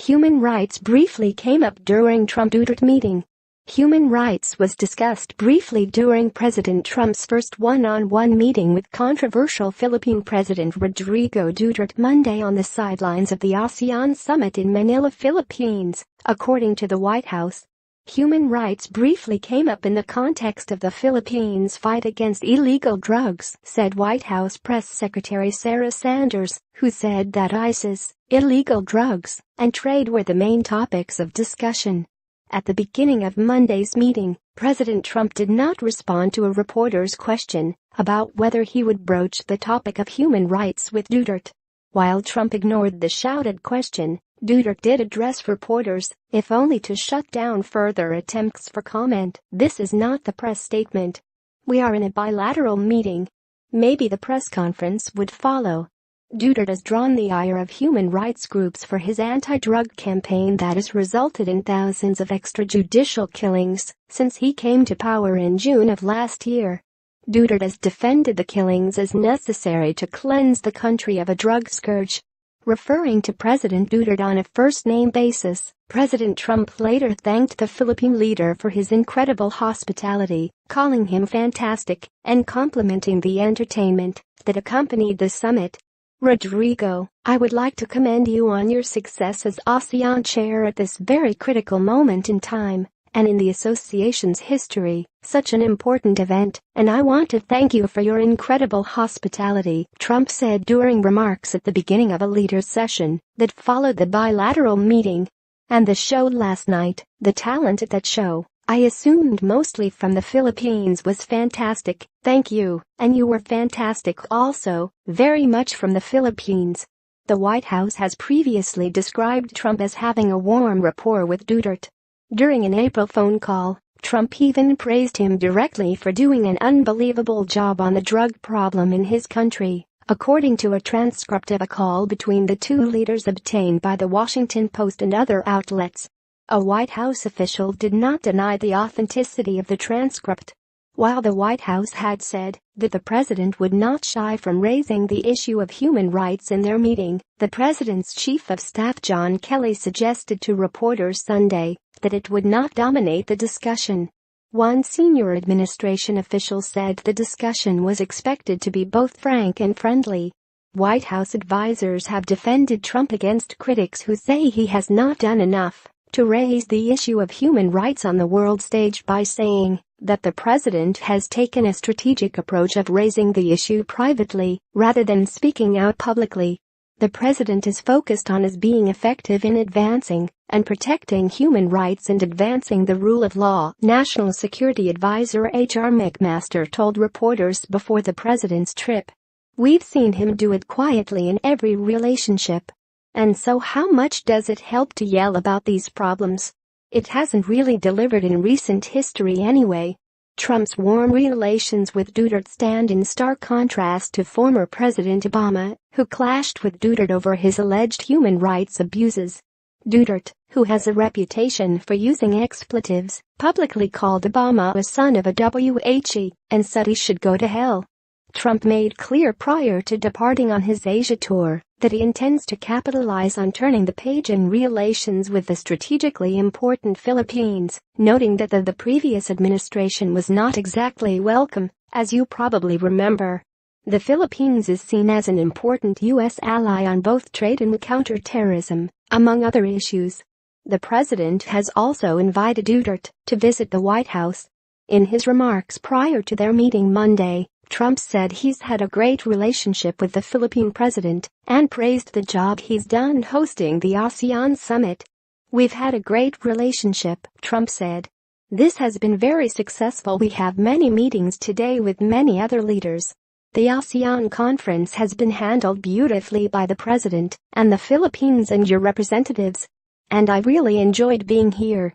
Human rights briefly came up during Trump Duterte meeting. Human rights was discussed briefly during President Trump's first one-on-one meeting with controversial Philippine President Rodrigo Duterte Monday on the sidelines of the ASEAN Summit in Manila, Philippines, according to the White House. Human rights briefly came up in the context of the Philippines' fight against illegal drugs, said White House Press Secretary Sarah Sanders, who said that ISIS, illegal drugs, and trade were the main topics of discussion. At the beginning of Monday's meeting, President Trump did not respond to a reporter's question about whether he would broach the topic of human rights with Duterte. While Trump ignored the shouted question, Duterte did address reporters, if only to shut down further attempts for comment. "This is not the press statement. We are in a bilateral meeting. Maybe the press conference would follow." Duterte has drawn the ire of human rights groups for his anti-drug campaign that has resulted in thousands of extrajudicial killings since he came to power in June of last year. Duterte has defended the killings as necessary to cleanse the country of a drug scourge. Referring to President Duterte on a first-name basis, President Trump later thanked the Philippine leader for his incredible hospitality, calling him fantastic and complimenting the entertainment that accompanied the summit. "Rodrigo, I would like to commend you on your success as ASEAN chair at this very critical moment in time and in the association's history, such an important event, and I want to thank you for your incredible hospitality," Trump said during remarks at the beginning of a leaders' session that followed the bilateral meeting. "And the show last night, the talent at that show, I assumed mostly from the Philippines, was fantastic, thank you, and you were fantastic also, very much from the Philippines." The White House has previously described Trump as having a warm rapport with Duterte. During an April phone call, Trump even praised him directly for doing an unbelievable job on the drug problem in his country, according to a transcript of a call between the two leaders obtained by the Washington Post and other outlets. A White House official did not deny the authenticity of the transcript. While the White House had said that the president would not shy from raising the issue of human rights in their meeting, the president's chief of staff John Kelly suggested to reporters Sunday that it would not dominate the discussion. One senior administration official said the discussion was expected to be both frank and friendly. White House advisors have defended Trump against critics who say he has not done enough to raise the issue of human rights on the world stage by saying that the president has taken a strategic approach of raising the issue privately rather than speaking out publicly. The president is focused on as being effective in advancing and protecting human rights and advancing the rule of law, National Security Advisor H.R. McMaster told reporters before the president's trip. "We've seen him do it quietly in every relationship. And so how much does it help to yell about these problems? It hasn't really delivered in recent history anyway." Trump's warm relations with Duterte stand in stark contrast to former President Obama, who clashed with Duterte over his alleged human rights abuses. Duterte, who has a reputation for using expletives, publicly called Obama a son of a whe and said he should go to hell. Trump made clear prior to departing on his Asia tour that he intends to capitalize on turning the page in relations with the strategically important Philippines, noting that the previous administration was not exactly welcome, as you probably remember. The Philippines is seen as an important U.S. ally on both trade and counterterrorism, among other issues. The president has also invited Duterte to visit the White House. In his remarks prior to their meeting Monday, Trump said he's had a great relationship with the Philippine president and praised the job he's done hosting the ASEAN Summit. "We've had a great relationship," Trump said. "This has been very successful. We have many meetings today with many other leaders. The ASEAN conference has been handled beautifully by the president and the Philippines and your representatives. And I really enjoyed being here."